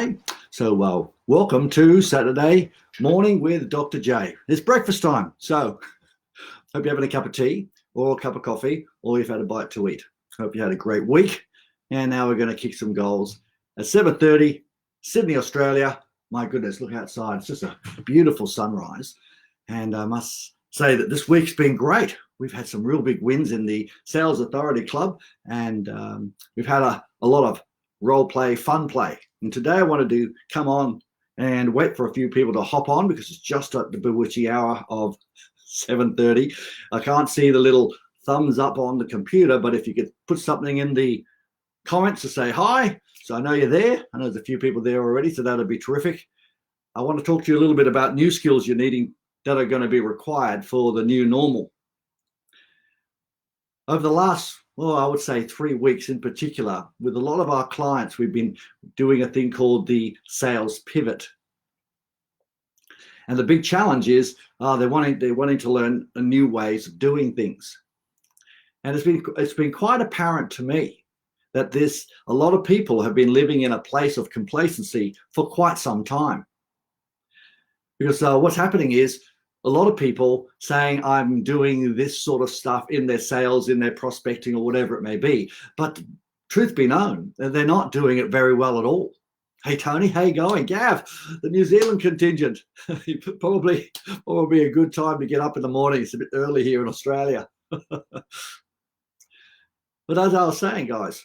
Saturday. So welcome to Saturday morning with Dr. J. It's breakfast time. So hope you're having a cup of tea or a cup of coffee, or you've had a bite to eat. Hope you had a great week. And now we're going to kick some goals at 7:30, Sydney, Australia. My goodness, look outside. It's just a beautiful sunrise. And I must say that this week's been great. We've had some real big wins in the Sales Authority Club, and we've had a lot of role play, fun play. And today I wanted to come on and wait for a few people to hop on because it's just at the bewitching hour of 7:30. I can't see the little thumbs up on the computer, but if you could put something in the comments to say hi, so I know you're there. I know there's a few people there already, so that'd be terrific. I want to talk to you a little bit about new skills you're needing that are going to be required for the new normal. Over the last, I would say 3 weeks in particular, with a lot of our clients, we've been doing a thing called the sales pivot. And the big challenge is they're wanting to learn new ways of doing things. And it's been quite apparent to me that a lot of people have been living in a place of complacency for quite some time. Because what's happening is a lot of people saying, I'm doing this sort of stuff in their sales, in their prospecting, or whatever it may be. But truth be known, they're not doing it very well at all. Hey, Tony, how you going? Gav, the New Zealand contingent. probably a good time to get up in the morning. It's a bit early here in Australia. But as I was saying, guys,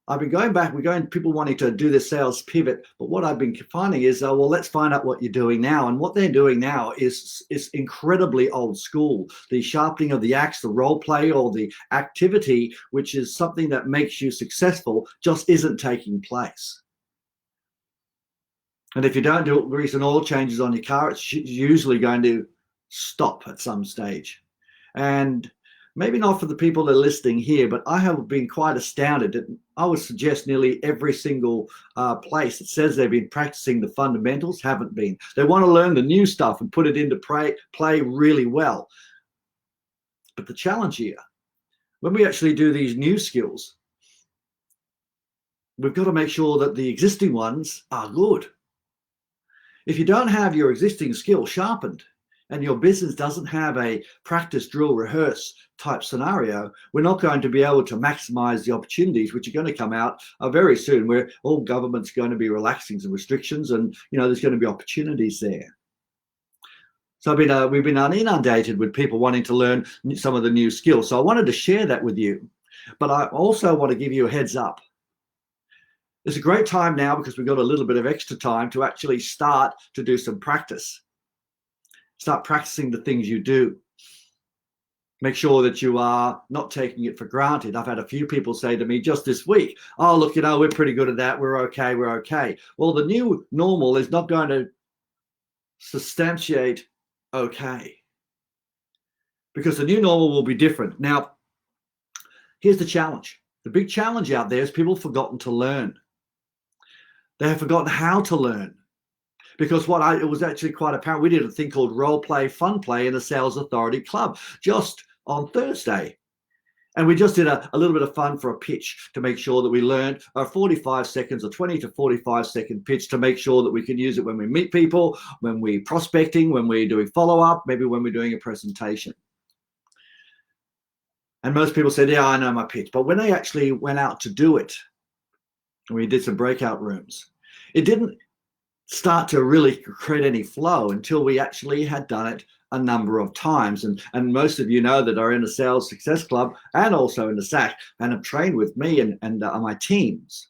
I've been going back, people wanting to do the sales pivot, but what I've been finding is, let's find out what you're doing now. And what they're doing now is incredibly old school. The sharpening of the axe, the role play, or the activity, which is something that makes you successful, just isn't taking place. And if you don't do grease and oil changes on your car, it's usually going to stop at some stage. And maybe not for the people that are listening here, but I have been quite astounded that I would suggest nearly every single place that says they've been practicing the fundamentals haven't been. They want to learn the new stuff and put it into play really well. But the challenge here, when we actually do these new skills, we've got to make sure that the existing ones are good. If you don't have your existing skill sharpened, and your business doesn't have a practice, drill, rehearse type scenario, we're not going to be able to maximize the opportunities which are going to come out very soon, where all government's going to be relaxing some restrictions, and there's going to be opportunities there. So we've been inundated with people wanting to learn some of the new skills. So I wanted to share that with you, but I also want to give you a heads up. It's a great time now because we've got a little bit of extra time to actually start to do some practice. Start practicing the things you do. Make sure that you are not taking it for granted. I've had a few people say to me just this week, oh, look, we're pretty good at that. We're okay. Well, the new normal is not going to substantiate okay, because the new normal will be different. Now, here's the challenge. The big challenge out there is people have forgotten to learn. They have forgotten how to learn. Because it was actually quite apparent. We did a thing called role play, fun play in the Sales Authority Club just on Thursday. And we just did a little bit of fun for a pitch to make sure that we learned a 45 seconds or 20 to 45 second pitch to make sure that we can use it when we meet people, when we're prospecting, when we're doing follow-up, maybe when we're doing a presentation. And most people said, yeah, I know my pitch. But when they actually went out to do it, and we did some breakout rooms, it didn't start to really create any flow until we actually had done it a number of times. And most of you know that are in the Sales Success Club and also in the SAC and have trained with me and my teams.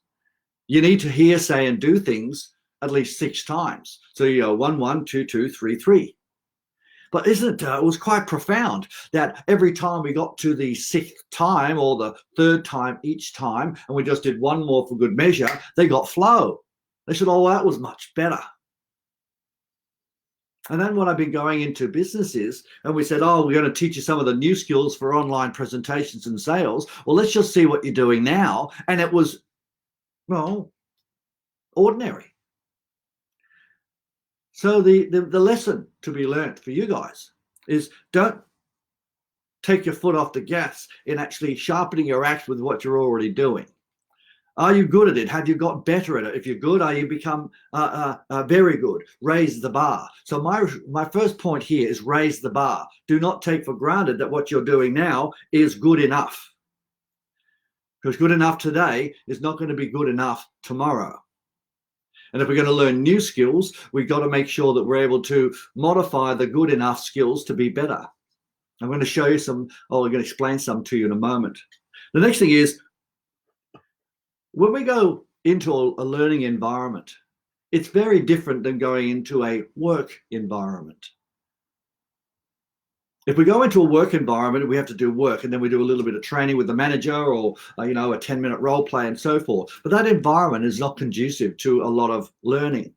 You need to hear, say, and do things at least 6 times. So you go 1, 1, 2, 2, 3, 3. But isn't it was quite profound that every time we got to the 6th time or the 3rd time each time, and we just did one more for good measure, they got flow. They said, oh, that was much better. And then when I've been going into businesses and we said, oh, we're going to teach you some of the new skills for online presentations and sales. Well, let's just see what you're doing now. And it was, ordinary. So the lesson to be learned for you guys is don't take your foot off the gas in actually sharpening your axe with what you're already doing. Are you good at it? Have you got better at it? If you're good, are you become very good? Raise the bar. So my first point here is raise the bar. Do not take for granted that what you're doing now is good enough, because good enough today is not going to be good enough tomorrow. And if we're going to learn new skills, we've got to make sure that we're able to modify the good enough skills to be better. I'm going to show you some, I'm going to explain some to you in a moment. The next thing is, when we go into a learning environment, it's very different than going into a work environment. If we go into a work environment, we have to do work, and then we do a little bit of training with the manager, or a 10-minute role play and so forth. But that environment is not conducive to a lot of learning.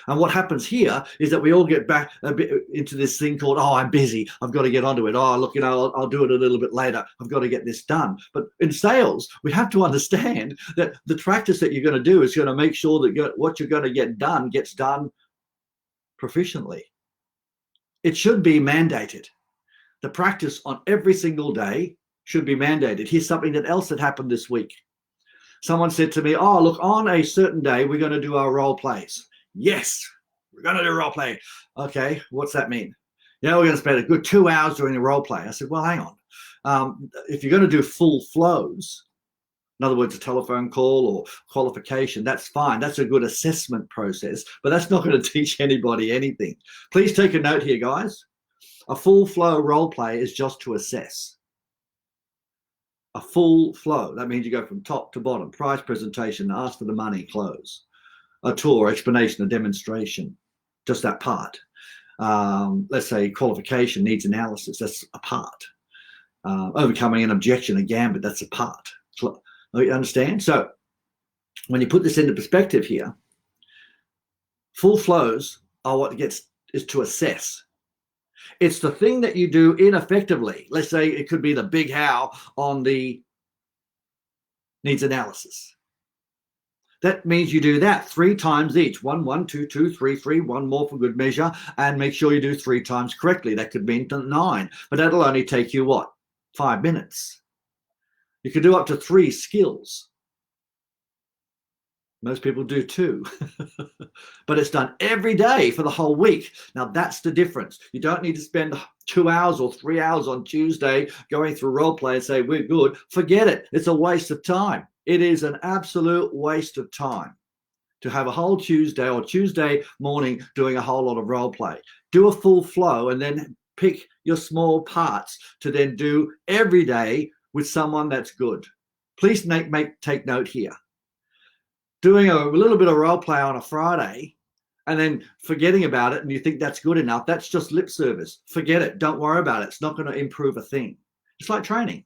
And what happens here is that we all get back a bit into this thing called, oh, I'm busy, I've got to get onto it. Oh, look, I'll do it a little bit later. I've got to get this done. But in sales, we have to understand that the practice that you're going to do is going to make sure that what you're going to get done gets done proficiently. It should be mandated. The practice on every single day should be mandated. Here's something else that happened this week. Someone said to me, oh, look, on a certain day, we're going to do our role plays. Yes, we're going to do role play. Okay, what's that mean? We're going to spend a good 2 hours doing a role play. I said, well, hang on. If you're going to do full flows, in other words, a telephone call or qualification, that's fine. That's a good assessment process, but that's not going to teach anybody anything. Please take a note here, guys. A full flow role play is just to assess. A full flow, that means you go from top to bottom, price, presentation, ask for the money, close. A tour, explanation, a demonstration, just that part. Let's say qualification, needs analysis, that's a part. Overcoming an objection, a gambit, that's a part. You understand? So when you put this into perspective here, full flows are what is to assess. It's the thing that you do ineffectively. Let's say it could be the big how on the needs analysis. That means you do that 3 times each. 1, 1, 2, 2, 3, 3, 1 more for good measure, and make sure you do 3 times correctly. That could mean 9, but that'll only take you what? 5 minutes. You can do up to 3 skills. Most people do 2, but it's done every day for the whole week. Now that's the difference. You don't need to spend 2 hours or 3 hours on Tuesday going through role play and say, we're good. Forget it. It's a waste of time. It is an absolute waste of time to have a whole Tuesday or Tuesday morning doing a whole lot of role play. Do a full flow and then pick your small parts to then do every day with someone that's good. Please take note here. Doing a little bit of role play on a Friday and then forgetting about it and you think that's good enough, that's just lip service. Forget it. Don't worry about it. It's not going to improve a thing. It's like training.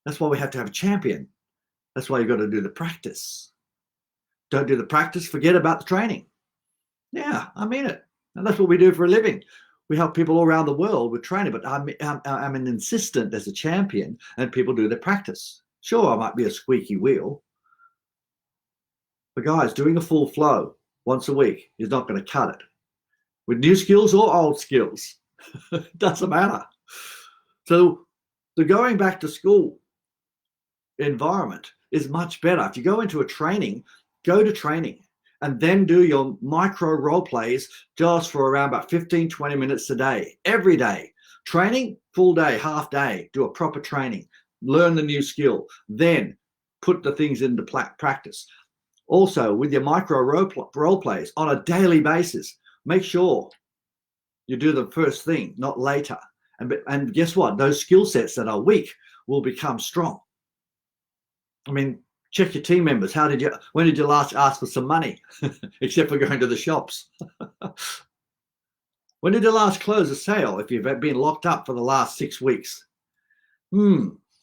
That's why we have to have a champion. That's why you've got to do the practice. Don't do the practice, forget about the training. Yeah, I mean it. And that's what we do for a living. We help people all around the world with training, but I'm an insistent as a champion, and people do the practice. Sure, I might be a squeaky wheel. But guys, doing a full flow once a week is not going to cut it. With new skills or old skills, it doesn't matter. So the going back to school environment is much better. If you go into a training, go to training and then do your micro role plays just for around about 15, 20 minutes a day, every day. Training, full day, half day, do a proper training, learn the new skill, then put the things into practice. Also, with your micro role plays on a daily basis, make sure you do the first thing, not later. And guess what? Those skill sets that are weak will become strong. I mean, check your team members. When did you last ask for some money? Except for going to the shops. When did you last close a sale if you've been locked up for the last 6 weeks?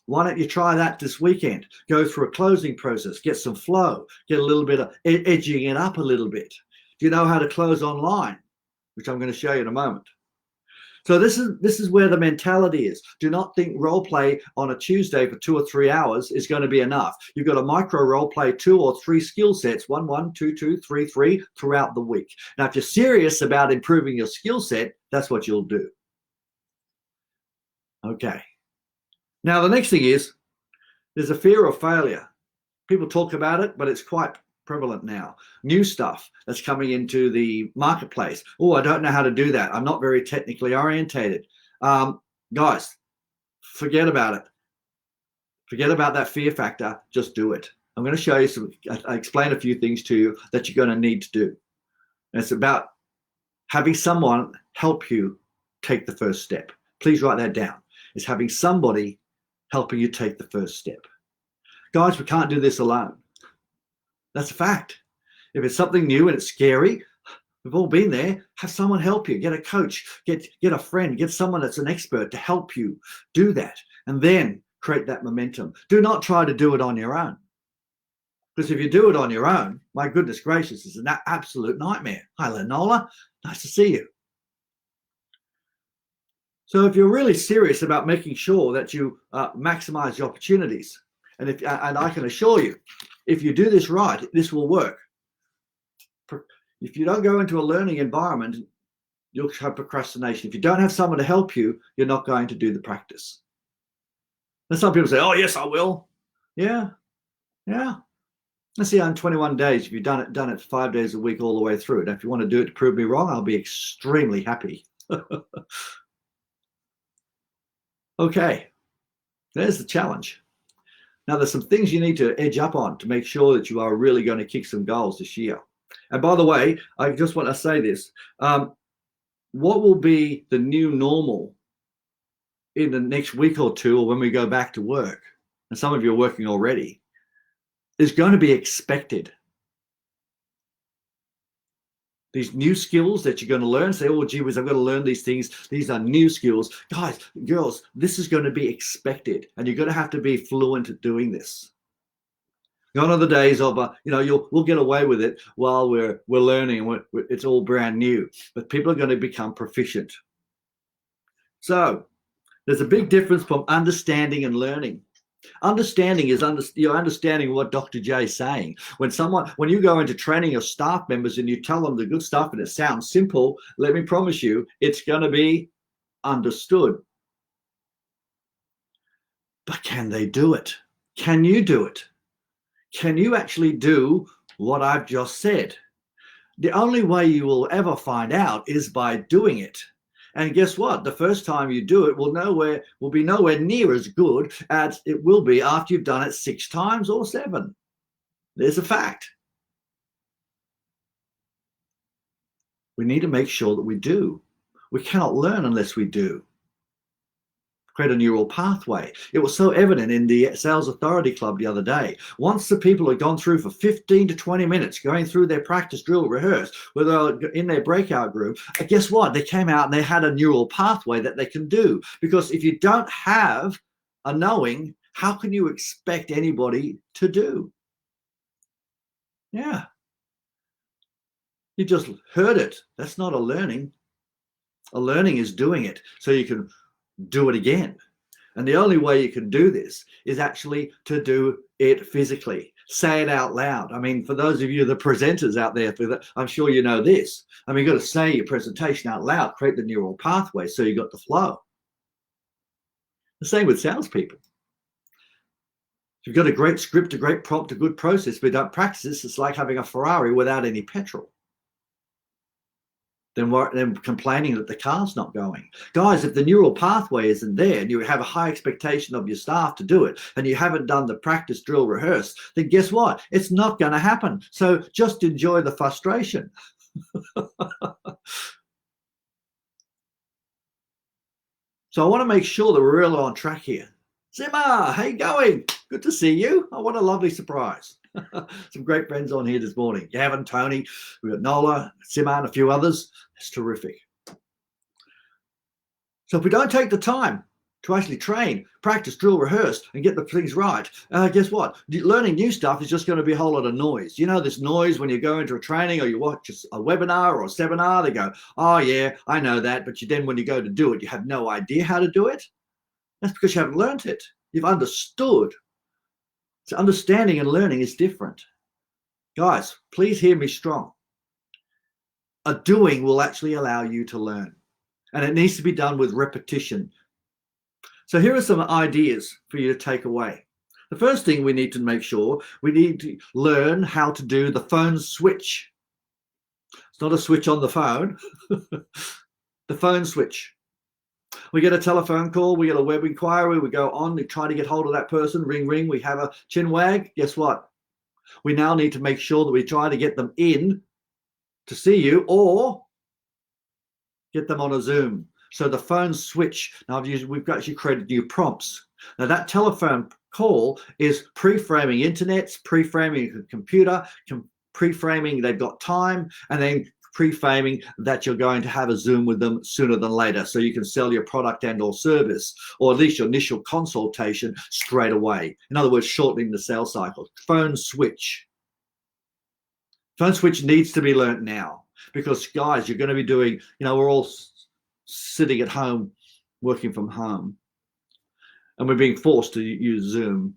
Why don't you try that this weekend? Go through a closing process, get some flow, get a little bit of edging it up a little bit. Do you know how to close online? Which I'm going to show you in a moment. So this is where the mentality is. Do not think role play on a Tuesday for 2 or 3 hours is going to be enough. You've got to micro role play 2 or 3 skill sets, 1, 1, 2, 2, 3, 3 throughout the week. Now, if you're serious about improving your skill set, that's what you'll do. Okay. Now, the next thing is there's a fear of failure. People talk about it, but it's quite prevalent now. New stuff that's coming into the marketplace. Oh, I don't know how to do that. I'm not very technically orientated. Guys, forget about it. Forget about that fear factor. Just do it. I'm going to show you I explain a few things to you that you're going to need to do. And it's about having someone help you take the first step. Please write that down. It's having somebody helping you take the first step. Guys, we can't do this alone. That's a fact. If it's something new and it's scary, we've all been there. Have someone help you. Get a coach, get a friend, get someone that's an expert to help you do that, and then create that momentum. Do not try to do it on your own. Because if you do it on your own, my goodness gracious, it's an absolute nightmare. Hi, Lenola. Nice to see you. So if you're really serious about making sure that you maximize your opportunities, and I can assure you, if you do this right, this will work. If you don't go into a learning environment, you'll have procrastination. If you don't have someone to help you, you're not going to do the practice. And some people say, oh, yes, I will. Yeah. Let's see, on 21 days, if you've done it 5 days a week all the way through. And if you want to do it to prove me wrong, I'll be extremely happy. Okay, there's the challenge. Now, there's some things you need to edge up on to make sure that you are really going to kick some goals this year. And by the way, I just want to say this. What will be the new normal in the next week or two, or when we go back to work, and some of you are working already, is going to be expected. These new skills that you're going to learn, say, oh, gee whiz, I've got to learn these things. These are new skills. Guys, girls, this is going to be expected, and you're going to have to be fluent at doing this. Gone are the days of, we'll get away with it while we're learning, and it's all brand new. But people are going to become proficient. So there's a big difference from understanding and learning. Understanding is you're understanding what Dr. J is saying. When you go into training your staff members and you tell them the good stuff and it sounds simple, let me promise you, it's going to be understood. But can they do it? Can you do it? Can you actually do what I've just said? The only way you will ever find out is by doing it. And guess what? The first time you do it will be nowhere near as good as it will be after you've done it 6 times or 7. There's a fact. We need to make sure that we do. We cannot learn unless we do. Create a neural pathway. It was so evident in the Sales Authority Club the other day. Once the people had gone through for 15 to 20 minutes, going through their practice, drill, rehearse, where they were in their breakout group, guess what? They came out and they had a neural pathway that they can do. Because if you don't have a knowing, how can you expect anybody to do? Yeah. You just heard it. That's not a learning. A learning is doing it so you can do it again. And the only way you can do this is actually to do it physically. Say it out loud. I mean, for those of you, the presenters out there, I'm sure you know this. I mean, you've got to say your presentation out loud, create the neural pathway so you got the flow. The same with salespeople. If you've got a great script, a great prompt, a good process, but don't practice this, it's like having a Ferrari without any petrol. Then complaining that the car's not going. Guys, if the neural pathway isn't there and you have a high expectation of your staff to do it and you haven't done the practice, drill, rehearse, then guess what? It's not going to happen. So just enjoy the frustration. So I want to make sure that we're really on track here. Zimmer, how you going? Good to see you. Oh, what a lovely surprise. Some great friends on here this morning. Gavin, Tony, we've got Nola, Simon, and a few others. It's terrific. So if we don't take the time to actually train, practice, drill, rehearse, and get the things right, guess what? Learning new stuff is just going to be a whole lot of noise. You know this noise when you go into a training or you watch a webinar or a seminar, they go, oh yeah, I know that. But then when you go to do it, you have no idea how to do it. That's because you haven't learned it. You've understood. So understanding and learning is different. Guys, please hear me strong. A doing will actually allow you to learn. And it needs to be done with repetition. So here are some ideas for you to take away. The first thing we need to make sure, we need to learn how to do the phone switch. It's not a switch on the phone, the phone switch. We get a telephone call, we get a web inquiry, we go on, we try to get hold of that person, ring, ring, we have a chin wag. Guess what? We now need to make sure that we try to get them in to see you or get them on a Zoom. So the phone switch, now we've actually created new prompts. Now that telephone call is pre-framing internets, pre-framing a computer, pre-framing they've got time, and then pre-framing that you're going to have a Zoom with them sooner than later, so you can sell your product and or service, or at least your initial consultation straight away. In other words, shortening the sales cycle. Phone switch. Phone switch needs to be learnt now, because guys, you're going to be doing, we're all sitting at home, working from home, and we're being forced to use Zoom.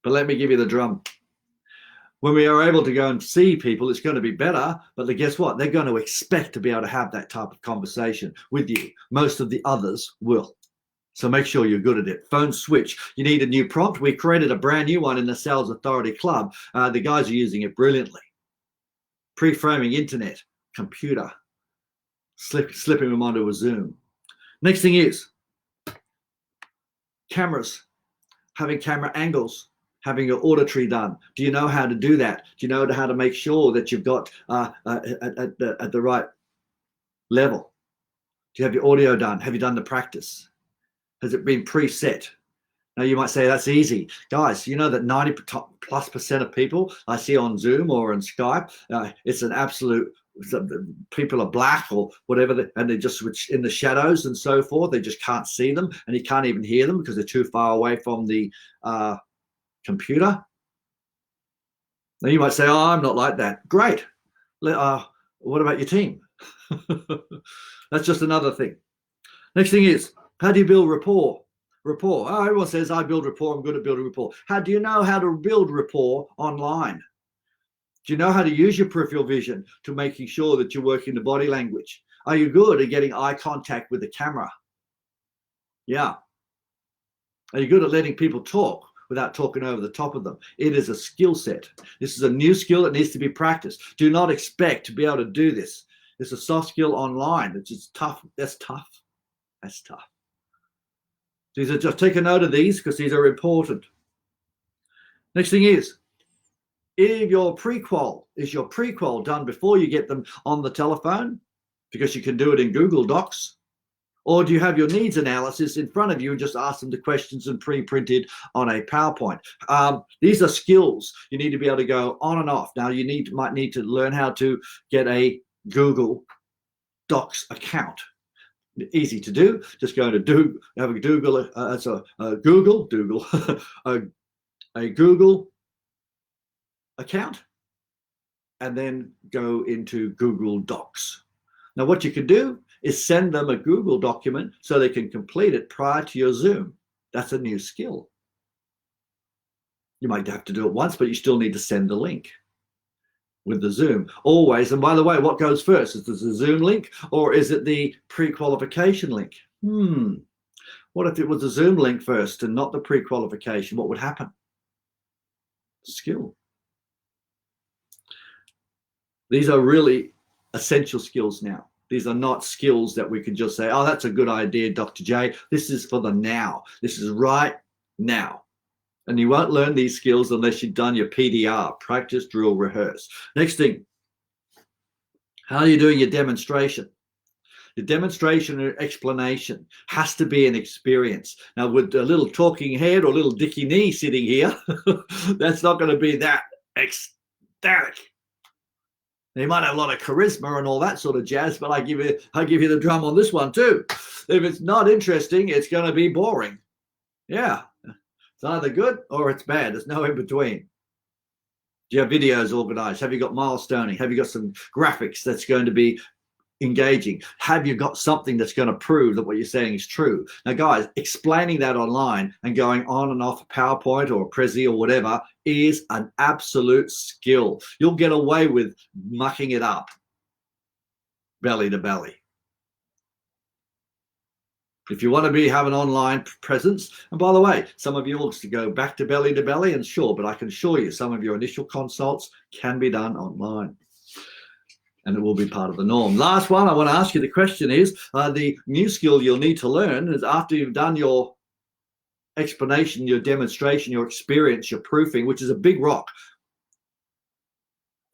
But let me give you the drum. When we are able to go and see people, it's going to be better, but guess what? They're going to expect to be able to have that type of conversation with you. Most of the others will. So make sure you're good at it. Phone switch. You need a new prompt. We created a brand new one in the Sales Authority Club. The guys are using it brilliantly. Pre-framing internet, computer, slipping them onto a Zoom. Next thing is cameras, having camera angles, having your auditory done. Do you know how to do that? Do you know how to make sure that you've got at the right level? Do you have your audio done? Have you done the practice? Has it been preset? Now you might say that's easy. Guys, you know that 90+% of people I see on Zoom or on Skype, it's an absolute, people are black or whatever, and they just switch in the shadows and so forth. They just can't see them, and you can't even hear them because they're too far away from the computer. Now you might say, oh, I'm not like that. Great. What about your team? That's just another thing. Next thing is, how do you build rapport? Rapport. Oh, everyone says, I build rapport. I'm good at building rapport. How do you know how to build rapport online? Do you know how to use your peripheral vision to making sure that you're working the body language? Are you good at getting eye contact with the camera? Yeah. Are you good at letting people talk without talking over the top of them? It is a skill set. This is a new skill that needs to be practiced. Do not expect to be able to do this. It's a soft skill online. It's just tough. That's tough. That's tough. These are, just take a note of these because these are important. Next thing is your prequel. Is your prequel done before you get them on the telephone? Because you can do it in Google Docs. Or do you have your needs analysis in front of you and just ask them the questions and pre-printed on a PowerPoint? These are skills. You need to be able to go on and off. Now you might need to learn how to get a Google Docs account. Easy to do. Just go to have a Google. A Google account, and then go into Google Docs. Now, what you can do is send them a Google document so they can complete it prior to your Zoom. That's a new skill. You might have to do it once, but you still need to send the link with the Zoom. Always, and by the way, what goes first? Is it the Zoom link or is it the pre-qualification link? What if it was the Zoom link first and not the pre-qualification? What would happen? Skill. These are really essential skills now. These are not skills that we can just say, oh, that's a good idea, Dr. J. This is for the now. This is right now. And you won't learn these skills unless you've done your PDR, practice, drill, rehearse. Next thing, how are you doing your demonstration? The demonstration or explanation has to be an experience. Now, with a little talking head or little dicky knee sitting here, that's not going to be that ecstatic. They might have a lot of charisma and all that sort of jazz, but I give you the drum on this one too. If it's not interesting, it's going to be boring. Yeah. It's either good or it's bad. There's no in between. Do you have videos organized? Have you got milestoning? Have you got some graphics that's going to be engaging? Have you got something that's going to prove that what you're saying is true? Now, guys, explaining that online and going on and off a PowerPoint or a Prezi or whatever is an absolute skill. You'll get away with mucking it up belly to belly. If you want to have an online presence, and by the way, some of you will go back to belly, and sure, but I can assure you some of your initial consults can be done online. And it will be part of the norm. Last one, I want to ask you, the question is, the new skill you'll need to learn is after you've done your explanation, your demonstration, your experience, your proofing, which is a big rock,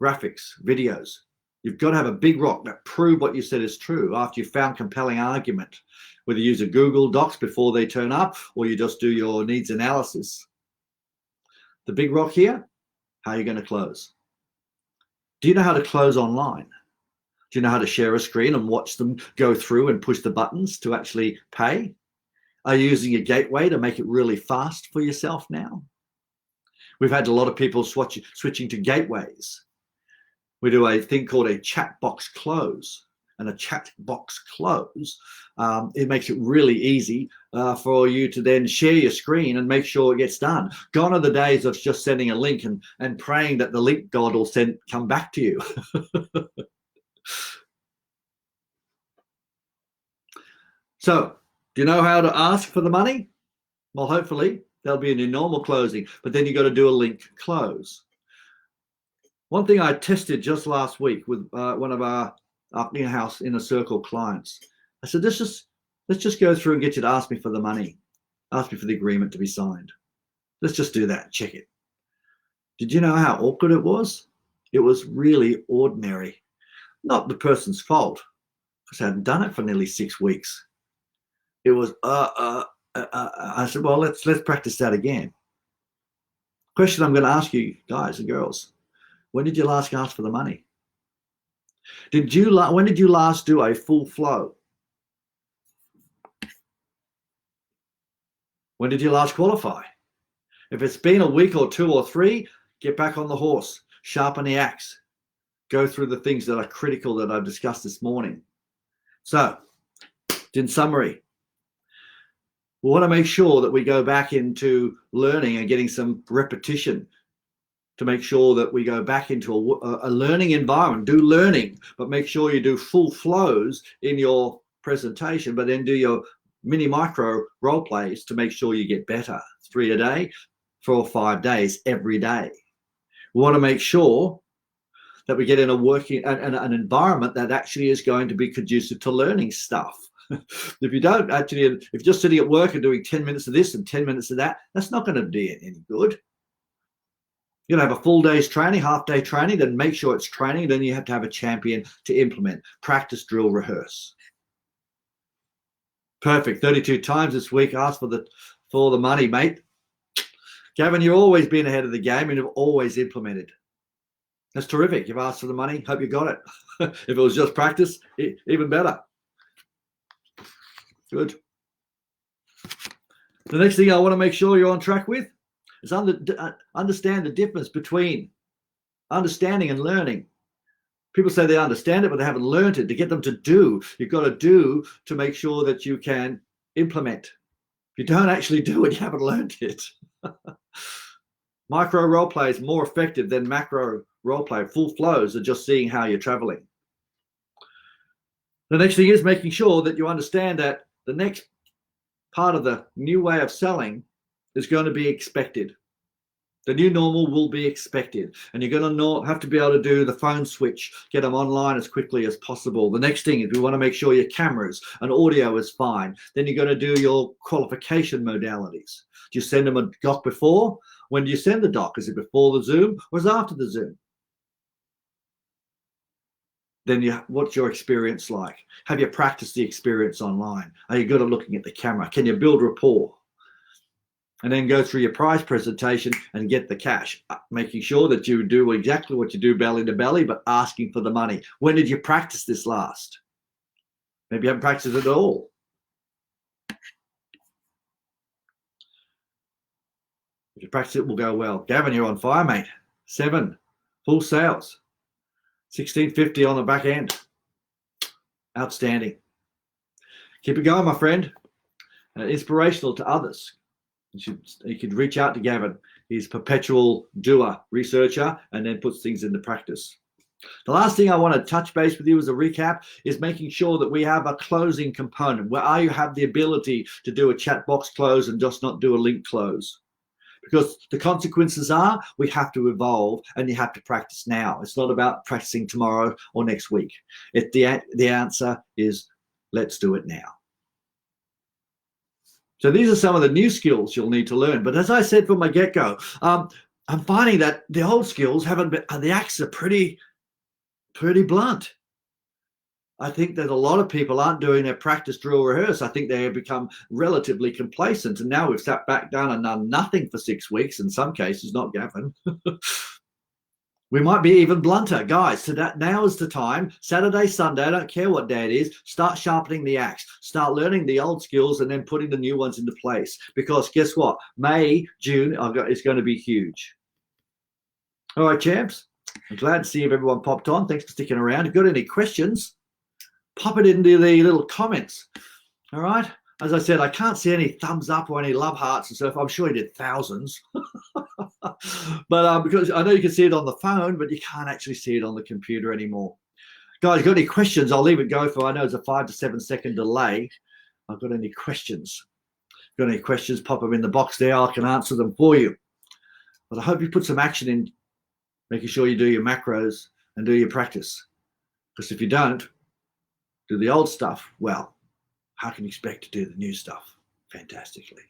graphics, videos. You've got to have a big rock that prove what you said is true after you've found compelling argument, whether you use a Google Docs before they turn up or you just do your needs analysis. The big rock here, how are you going to close? Do you know how to close online? Do you know how to share a screen and watch them go through and push the buttons to actually pay? Are you using a gateway to make it really fast for yourself now? We've had a lot of people switching to gateways. We do a thing called a chat box close. And a chat box close, it makes it really easy for you to then share your screen and make sure it gets done. Gone are the days of just sending a link and praying that the link god will come back to you. So, do you know how to ask for the money? Well, hopefully there'll be a new normal closing, but then you've got to do a link close. One thing I tested just last week with one of our in-house inner circle clients, I said, let's just go through and get you to ask me for the money, ask me for the agreement to be signed. Let's just do that, check it. Did you know how awkward it was? It was really ordinary. Not the person's fault, because I hadn't done it for nearly 6 weeks. It was, I said, well, let's practice that again. Question I'm going to ask you guys and girls, when did you last ask for the money? When did you last do a full flow? When did you last qualify? If it's been a week or 2 or 3, get back on the horse, sharpen the axe, go through the things that are critical that I've discussed this morning. So, in summary, we want to make sure that we go back into learning and getting some repetition to make sure that we go back into a learning environment. Do learning, but make sure you do full flows in your presentation, but then do your mini micro role plays to make sure you get better. 3 a day, 4 or 5 days, every day. We want to make sure that we get in an environment that actually is going to be conducive to learning stuff. If you don't actually, if you're just sitting at work and doing 10 minutes of this and 10 minutes of that, that's not going to do it any good. You're going to have a full day's training, half day training, then make sure it's training. Then you have to have a champion to implement. Practice, drill, rehearse. Perfect. 32 times this week. Ask for the money, mate. Gavin, you've always been ahead of the game and you've always implemented. That's terrific. You've asked for the money. Hope you got it. If it was just practice, even better. Good. The next thing I want to make sure you're on track with is understand the difference between understanding and learning. People say they understand it, but they haven't learned it. To get them to do, you've got to do to make sure that you can implement. If you don't actually do it, you haven't learned it. Micro role play is more effective than macro role play. Full flows are just seeing how you're traveling. The next thing is making sure that you understand that the next part of the new way of selling is going to be expected. The new normal will be expected, and you're going to have to be able to do the phone switch, get them online as quickly as possible. The next thing is we want to make sure your cameras and audio is fine. Then you're going to do your qualification modalities. Do you send them a doc before? When do you send the doc? Is it before the Zoom or is it after the Zoom? Then what's your experience like? Have you practiced the experience online? Are you good at looking at the camera? Can you build rapport? And then go through your price presentation and get the cash, making sure that you do exactly what you do belly to belly, but asking for the money. When did you practice this last? Maybe you haven't practiced it at all. If you practice it, will go well. Gavin, you're on fire, mate. 7, full sales. 1650 on the back end. Outstanding. Keep it going, my friend. Inspirational to others. You could reach out to Gavin. He's a perpetual doer, researcher, and then puts things into practice. The last thing I want to touch base with you as a recap is making sure that we have a closing component where you have the ability to do a chat box close and just not do a link close. Because the consequences are we have to evolve and you have to practice now. It's not about practicing tomorrow or next week. The answer is let's do it now. So these are some of the new skills you'll need to learn. But as I said from my get-go, I'm finding that the old skills haven't been, the axes are pretty blunt. I think that a lot of people aren't doing their practice, drill, rehearse. I think they have become relatively complacent. And now we've sat back down and done nothing for 6 weeks, in some cases, not Gavin. We might be even blunter. Guys, so that now is the time. Saturday, Sunday, I don't care what day it is, start sharpening the axe. Start learning the old skills and then putting the new ones into place. Because guess what? May, June is going to be huge. All right, champs. I'm glad to see if everyone popped on. Thanks for sticking around. If you've got any questions, pop it into the little comments. All right. As I said, I can't see any thumbs up or any love hearts and stuff. I'm sure he did thousands. But because I know you can see it on the phone, but you can't actually see it on the computer anymore. Guys, got any questions? I'll leave it go for, I know it's a 5 to 7 second delay. I've got any questions? Got any questions? Pop them in the box there. I can answer them for you. But I hope you put some action in making sure you do your macros and do your practice. Because if you don't do the old stuff, well, how can you expect to do the new stuff fantastically?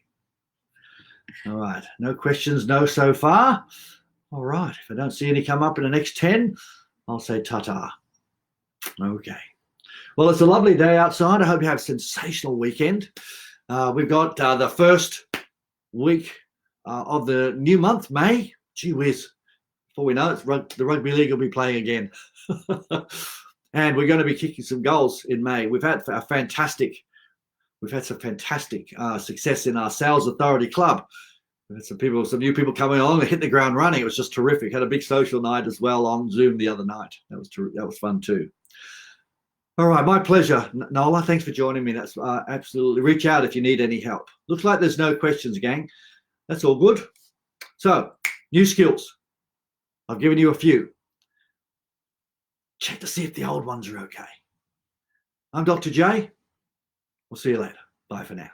All right, no questions, no so far. All right, if I don't see any come up in the next 10, I'll say ta-ta. Okay. Well, it's a lovely day outside. I hope you have a sensational weekend. We've got the first week of the new month, May. Gee whiz. Before we know it, the rugby league will be playing again. And we're going to be kicking some goals in May. We've had some fantastic success in our Sales Authority Club. We had some new people coming along. They hit the ground running. It was just terrific. Had a big social night as well on Zoom the other night. That was fun too. All right, my pleasure, Nola. Thanks for joining me. That's absolutely. Reach out if you need any help. Looks like there's no questions, gang. That's all good. So, new skills. I've given you a few. Check to see if the old ones are okay. I'm Dr. J. We'll see you later. Bye for now.